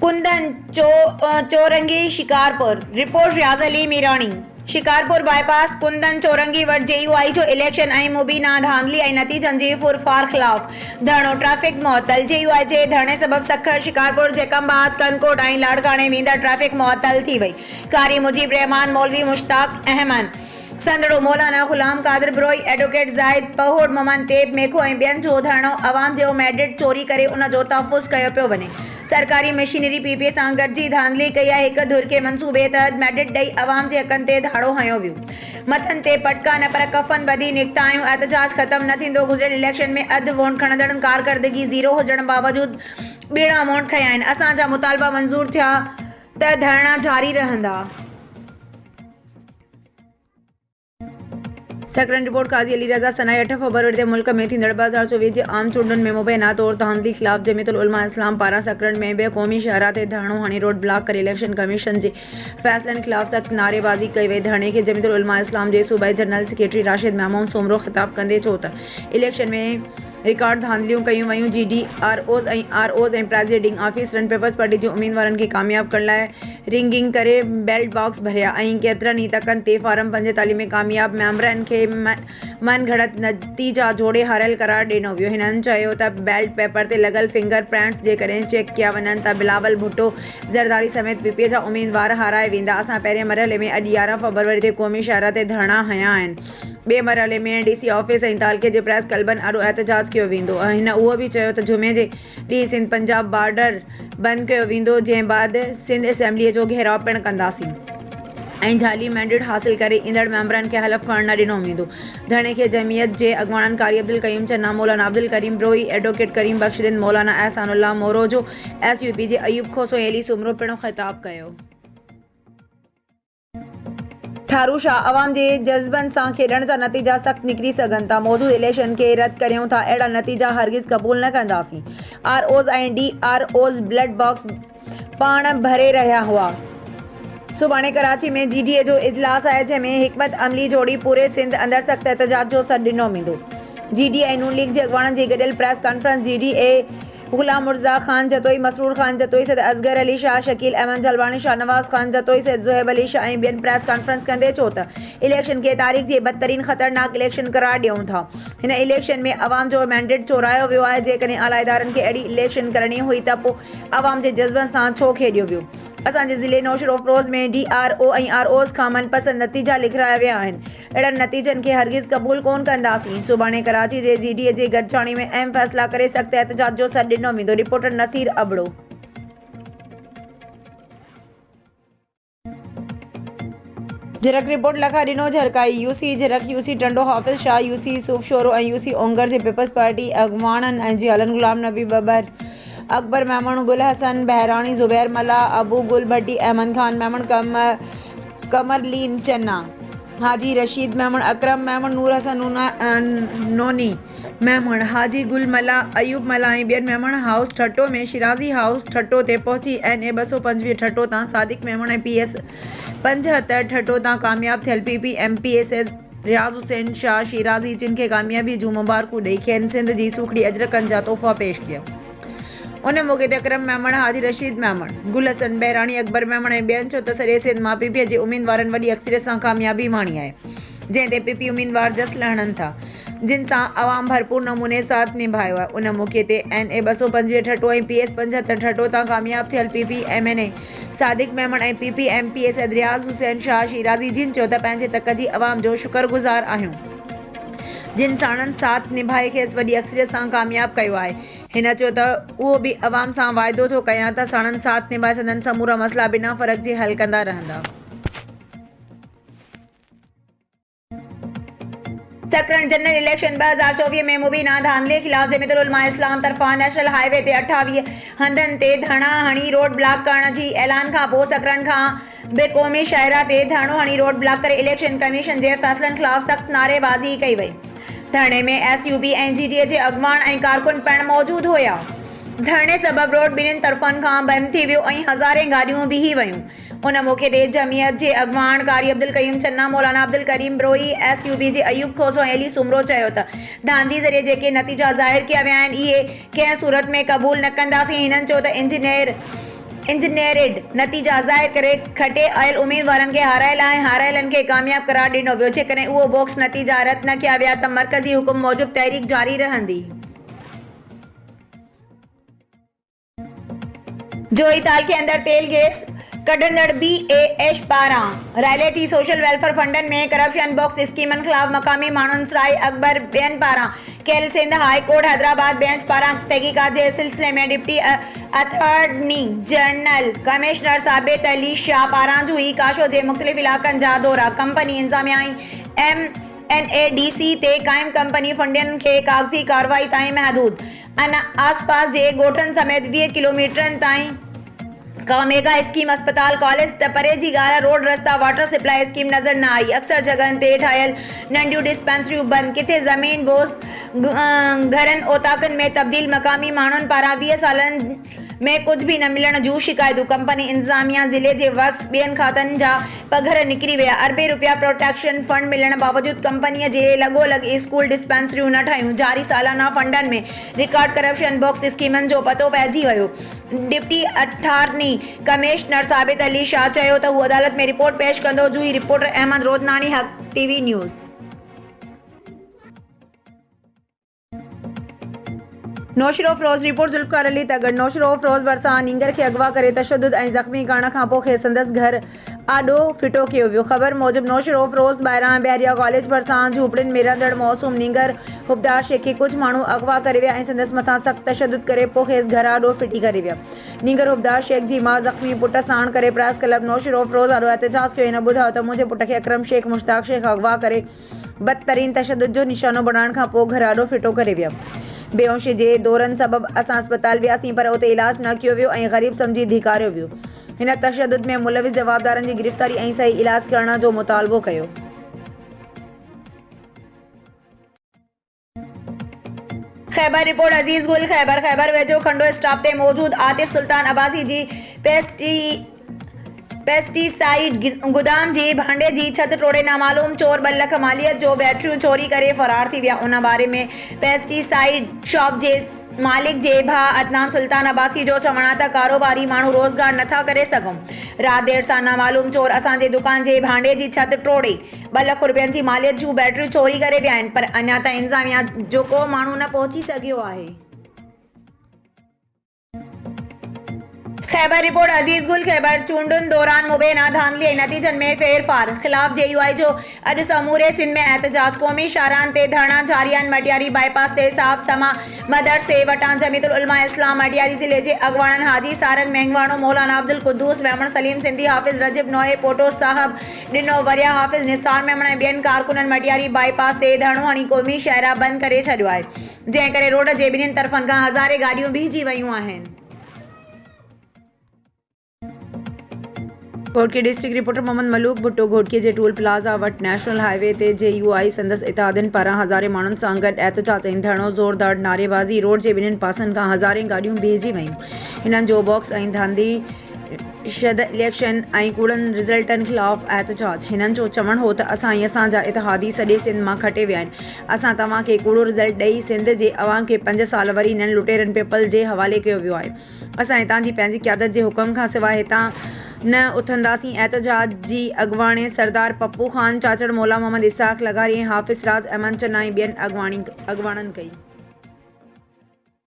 कुंदन चौरंगी Shikarpur. Report रियाज Ali Mirani. Shikarpur bypass कुंदन चौरंगी वट JUI जो election ऐं मुबीना धांधली ऐं नतीजनि जी फुरफार ख़िलाफ़ धरणो ट्रैफिक मुअतल। JUI जे धरणे सबब सखर शिकारपुर जैकंबाद कनकोट ऐं लाड़काणे वेंदड़ ट्रैफिक मुअतल थी वई। कारी मुजीब रहमान मौलवी मुश्ताक अहमद संदड़ो मौलाना गुलाम कादिर ब्रोई एडवोकेट ज़ाहिद पहोड़ मोहम्मद तेब मेखो ऐं ॿियनि जो धरणो अवाम जो मैंडेट चोरी करे उन जो तहफ़ुज़ कयो पियो वञे। सरकारी मशीनरी PPA सां गॾिजी धांधली कई आहे। हिक धुर के मंसूबे तहत मैंडेट ॾेई अवाम जे हक़नि ते धाड़ो हयो वियो। मथनि ते पटका न पर कफ़न ॿधी निकिता आहियूं। एहतजाज ख़त्म न थींदो। गुज़िरियल इलेक्शन में अधु वोट खणंदड़नि कारकर्दगी 0 हुजण बावजूदि ॿीणा वोट खया आहिनि। असांजा मुतालबा मंज़ूर थिया त धरणा जारी रहंदा। सेक्रेटरी रिपोर्ट काज़ी अली रज़ा सनाई 8 फरवरी ते मुल्क में थींदड़ 2024 जे आम चूंडुनि में मुबैना तौर धांधली ख़िलाफ़ जमीयतुल उलमा इस्लाम पारां सकरन में बे क़ौमी शहरा ते धरणो हणी रोड ब्लॉक करे इलेक्शन कमीशन जे फ़ैसिलनि ख़िलाफ़ सख़्त नारेबाज़ी कई वई। धरणे खे जमीयतुल उलमा इस्लाम जे सूबाई जनरल सेक्रेटरी राशिद महमूद सोमरो ख़िताब कंदे चयो त इलेक्शन में रिकॉर्ड धांधलियूं कयूं वयूं। GDROs ऐं ROs ऐं प्रेसिडिंग ऑफिसरनि पीपल्स पार्टी जे उम्मीदवारनि खे कामयाब करण लाइ रिंगिंग करे बैलेट बॉक्स भरिया ऐं केतिरनि ई तकनि ते फार्म 45 में कामयाब मेंबरनि खे मन घड़त नतीजा जोड़े हारियल करार ॾिनो वियो। हिननि चयो त बैलेट पेपर ते लॻल फिंगर प्रिंट्स जे करे चेक कया वञनि त बिलावल भुट्टो ज़रदारी समेत PPA जा उम्मीदवार हाराए वेंदा। असां पहिरें मरहले में अॼु 11 फरवरी ते क़ौमी शहरा ते धरणा हया आहिनि। ॿिए मरहले में DC ऑफिस ऐं तालके जे प्रेस क्लबनि आॾो एहतजाज कयो वेंदो। हिन उहो बि चयो त जुमे जे ॾींहुं सिंध पंजाब बॉर्डर बंदि कयो वेंदो, जंहिं बाद सिंध असेंबलीअ जो घेराव पिणु कंदासीं ऐं जाली मैंडेट हासिल करे ईंदड़ मेंबरनि खे हलफ़ करण न ॾिनो वेंदो। धरणे खे जमीयत जे अॻवाननि कारी अब्दुल करीम चन्ना, मौलाना अब्दुल करीम ब्रोई, एडवोकेट करीम बख्शुद्दीन, मौलाना एहसानुल्लाह मोरोजो, SUP जे अयूब खोसो ऐं अली सुमरो पिणु ख़िताब कयो। ठारू शाह अवाम जे जज़्बनि सां खेॾण जा नतीजा सख़्त निकिरी सघनि था। मौजूदु इलेक्शन खे रद्द करियूं था। अहिड़ा नतीजा हरगिज़ क़बूल न कंदासीं। ROs ऐं DROs ब्लड बॉक्स पाण भरे रहिया हुआ। सुभाणे कराची में GDA जो इजलास आहे, जंहिंमें हिकमत अमली जोड़ी पूरे सिंध अंदरि सख़्त एहतजाज जो सॾु ॾिनो वेंदो। GDA ऐं नून लीग जे अॻवाननि जी गॾियल प्रेस कॉन्फ्रेंस GDA गुलाम मुर्ज़ा ख़ान जतोई, मसरूर ख़ान जतोई, सैयद असगर अली शाह, शकील अहमद जलवानी, शाहनवाज़ ख़ान जतोई, सैयद ज़ुहैब अली शाह ऐं ॿियनि प्रेस कॉन्फ्रेंस कंदे चयो त इलेक्शन खे तारीख़ जे बदतरीन ख़तरनाक इलेक्शन करार ॾियूं था। हिन इलेक्शन में अवाम जो मैंडेट चोरायो वियो आहे। जेकॾहिं आला इदारनि खे अहिड़ी इलेक्शन करणी हुई त पोइ अवाम जे जज़्बनि सां छो खेॾियो वियो। असांजे ज़िले नौशर अफरोज़ में DRO ऐं ROs खां मनपसंद नतीजा लिखाया विया आहिनि। अहिड़नि नतीजनि खे हरगिज़ क़बूल कोन कंदासीं। सुभाणे कराची जे GDA जे गॾिजाणी में अहम फ़ैसिला करे सख़्त एहतजाज जो सॾु ॾिनो वेंदो। रिपोर्टर नसीर अबड़ो। झरक रिपोर्ट लखा ॾिनो झरकाई। UC झरक, UC टंडो, हाफ़िज़ शाह, UC यूसुफ शोरो ऐं UC ओंगर जे पीपल्स पार्टी अॻवाननि ऐं जियालन गुलाम नबी बबर, अकबर मेमण, गुल हसन बहरानी, ज़ुबैर मल्ला, अबू गुल भट्टी, अहमद खान मेमण, कमरलीन चन्ना, हाजी रशीद मेमण, अकरम मेमण, नूर हसन नोनी मेमण, हाजी गुल मल्ला, अयूब मल्ला ऐं ॿियनि मेमण हाउस ठट्टो में शिराज़ी हाउस ठट्टो ते पहुची NA 225 ठट्टो तां सादिक मेमण ऐं PS 75 ठट्टो तां कामयाब थियल PP MPA सैयद रियाज़ हुसैन शाह शिराज़ी, जिन खे कामयाबी जूं मुबारकूं ॾेई खेनि सिंध जी सूखड़ी अजरकनि जा तोहफ़ा पेश कया। उन मौक़े ते अकरम मेमण, हाजी रशीद मेमण, गुल हसन बहरानी, अकबर मेमण ऐं ॿियनि चयो त सॼे सिंध मां PPA जे उम्मीदवारनि वॾी अक्सरियत सां कामयाबी माणी आहे, जंहिं ते PP उम्मीदवार जस लहणनि था, जिन सां अवाम भरपूर नमूने साथ निभायो आहे। उन मौक़े ते NA 225 ठट्टो ऐं PS 75 ठट्टो तां कामयाब थियल PP MNA सादिक मेमण ऐं PP MPA सैयद रियाज़ हुसैन शाह शिराज़ी, जिन चयो त पंहिंजे तक जी अवाम जो शुक्रगुज़ार आहियूं, जिन साणनि साथ निभाए खेसि वॾी अक्सरियत सां कामयाब कयो आहे। हिन चयो त उहो बि अवाम सां वाइदो थो कयां त साणनि साथ निभाए संदनि समूरा मसइला बिना फ़र्क़ जे हल कंदा रहंदा। सकरन जनरल इलेक्शन 2024 में मुबीना धांधले ख़िलाफ़ जमीयतुल उलमा इस्लाम तरफ़ां नेशनल हाईवे ते 28 हंधनि ते धरणा हणी रोड ब्लॉक करण जी ऐलान खां पोइ सकरन खां ॿिए क़ौमी शहरा ते धरणो हणी रोड ब्लॉक करे इलेक्शन कमीशन जे फ़ैसिलनि ख़िलाफ़ सख़्त नारेबाज़ी कई वई। धरणे में SUB ऐं GDA जे अॻवान ऐं कारकुन पिणु मौजूदु हुया। धरणे सबब रोड ॿिन्हिनि तरफ़नि खां बंदि थी वियो ऐं हज़ारे गाॾियूं बीही वयूं। उन मौक़े ते जमीयत जे अॻवान कारी अब्दुल करीम चन्ना, मौलाना अब्दुल करीम ब्रोई, SUB जे अयूब खोसो ऐं अली सुमरो चयो त धांधी ज़रिए जेके नतीजा ज़ाहिर कया विया आहिनि इहे कंहिं सूरत में क़बूल न कंदासीं। हिननि चयो त इंजीनियरिड नतीजा ज़ाहिर करे खटे आयल उम्मीदवारनि खे हारायलनि खे कामयाब करार ॾिनो वियो। जेकॾहिं उहो बॉक्स नतीजा रद्द न किया विया त मरकज़ी हुकुम मूजिब तहरीक जारी रहंदी। जोई ताल के अंदर तेल गैस कढंदड़ BAH पारां रॉयल्टी सोशल वेलफेयर फंडन में करप्शन बॉक्स स्कीमन खिलाफ मकामी माण्हुनि सराय अकबर बेन पारां कल Sindh high court Hyderabad bench पारां तहकीकात के सिलसिले में डिप्टी अटॉर्नी जनरल कमिश्नर साबित अली शाह पारां हुई काशो के मुख्तलिफ इलाकन जा दौरा कंपनी इंतजामिया MNADC ते कायम कंपनी फंडन के कागजी कार्रवाई ताईं महदूद आसपास के गोठन समेत 20 किलोमीटर ताईं का मेगा स्कीम अस्पताल कॉलेज त परे जी ॻाल्हि रोड रस्ता वाटर सप्लाई स्कीम नज़र न आई। अक्सर जगहन ते ठाहियल नंढियूं डिस्पेंसरियूं बंद, किथे ज़मीन बोस घरनि औताकनि में तब्दील। मकामी माण्हुनि पारां 20 सालनि में कुछ भी न मिलण जूं शिकायतूं। कंपनी इंतजामिया ज़िले के वर्क्स ॿियनि खातनि जा पघर निकिरी विया। अरबे रुपया प्रोटेक्शन फंड मिलण बावजूद कंपनीअ जे लॻोलॻ स्कूल डिस्पेंसरियूं न ठाहियूं। जारी सालाना फंडन में रिकॉर्ड करप्शन बॉक्स स्कीमन जो पतो पइजी वियो। डिप्टी अटॉर्नी कमिश्नर साबित अली शाह चयो त हू अदालत में रिपोर्ट पेश कंदो। Juhi reporter Ahmad Rodnani, Haq TV news. Naushahro Feroze report Zulfiqar Ali Tagar Naushahro Feroze भरिसां नींगर खे अगवा करे तशद्दुद ऐं ज़ख़्मी करण खां पोइ खेसि संदसि घर आॾो फिटो कयो वियो। ख़बर मूजिब नौशरो फ़िरोज़ ॿाहिरां बहरिया कॉलेज भरिसां झूपड़ियुनि में रहंदड़ मौसूम नींगर हुबदार शेख खे कुझु माण्हू अगवा करे विया ऐं संदसि मथां सख़्त तशद्दुद करे पोइ खेसि घर आॾो फिटी करे विया। नींगर हुबदार शेख जी माउ ज़ख़्मी पुट साण करे प्रेस क्लब नौशरो फ़िरोज़ आॾो एहतिजाज कयो। हिन ॿुधायो त मुंहिंजे पुट खे अकरम शेख मुश्ताक शेख अगवा करे बदतरीन तशद्दुद जो निशानो बणाइण खां पोइ घर आॾो फिटो करे विया। बेहोश जे दौरनि सबबि असां अस्पताल वियासीं पर उते इलाज न कयो वियो ऐं ग़रीब सम्झी धिकारियो वियो। हिन तशद्दुद में मुलविस जवाबदारनि जी गिरफ़्तारी ऐं सही इलाज करण जो मुतालबो कयो। खैबर रिपोर्ट अजीज़ गुल खैबर वेझो खंडो स्टॉप ते मौजूद आतिफ सुल्तान अब्बासी जी पेस्टिसाइड गोदाम जी भांडे जी छत टोड़े नामालूम चोर 2 लाख मालियत जो बैटरियूं चोरी करे फरार थी विया। उन बारे में पेस्टिसाइड शॉप जे मालिक जे भाउ अदनान सुल्तान अब्बासी जो चवण आहे त कारोबारी माण्हू रोज़गार नथा करे सघूं। रात देर सां नामालूम चोर असांजे दुकान जे भांडे जी छत टोड़े 2 लाख रुपयनि जी मालियत जूं बैटरियूं चोरी करे विया आहिनि, पर अञा ताईं इंतजामिया जो को माण्हू न पहुची सघियो आहे। खैबर रिपोर्ट अजीज़ गुल खैबर चूंडुनि दौरान मुबैना धांधली ऐं नतीजनि में फेरफार खिलाफ JUI जो अॼु समूरे सिंध में एहतजाज। क़ौमी शाहराहनि ते धरना जारी आहिनि। मटियारी बाईपास ते साहब समा मदरसे वटां जमीयतुल उलमा इस्लाम मटियारी ज़िले जे अॻवाननि हाजी सारंग मेंगवाणो मौलाना अब्दुल कुद्दूस मेमण सलीम सिंधी हाफ़िज़ रजब नोए पोटो साहब ॾिनो वरिया हाफ़िज़ निसार मेमण ऐं ॿियनि कारकुननि मटियारी बाईपास ते धरणो हणी क़ौमी शाहराह बंदि करे छॾियो आहे, जंहिं करे रोड जे ॿिन्हिनि तरफ़नि खां हज़ारे गाॾियूं बीहजी वयूं आहिनि। घोटकी डिस्ट्रिक्ट रिपोर्टर मोहम्मद मलूक भुट्टो घोटकीअ जे टोल प्लाज़ा वटि नेशनल हाईवे ते JUI संदसि इत्तेहादियुनि पारां हज़ारे माण्हुनि सां गॾु एहतजाज ऐं धरणो ज़ोरदार नारेबाज़ी। रोड जे ॿिन्हिनि पासनि खां हज़ारे गाॾियूं बीहजी वयूं। हिननि जो बॉक्स ऐं धांधी शद इलेक्शन ऐं कूड़नि रिज़ल्टनि ख़िलाफ़ एहतजाज। हिननि जो चवणु हो त असांजा इत्तेहादी सॼे सिंध मां खटे विया आहिनि। असां तव्हांखे कूड़ो रिज़ल्ट ॾेई सिंध जे अवाम खे 5 साल वरी हिननि लुटेरनि पीपल जे हवाले कयो वियो आहे। असां हितां जी पंहिंजी क़यादत जे हुकुम खां सवाइ हितां न उथंदासीं। एहतजाज जी अॻवाणी सरदार पप्पू ख़ान, चाचड़ मौला मोहम्मद इसाक लगारी ऐं हाफ़िज़ राज अहमद चन्ना ऐं ॿियनि अॻवाणनि कई।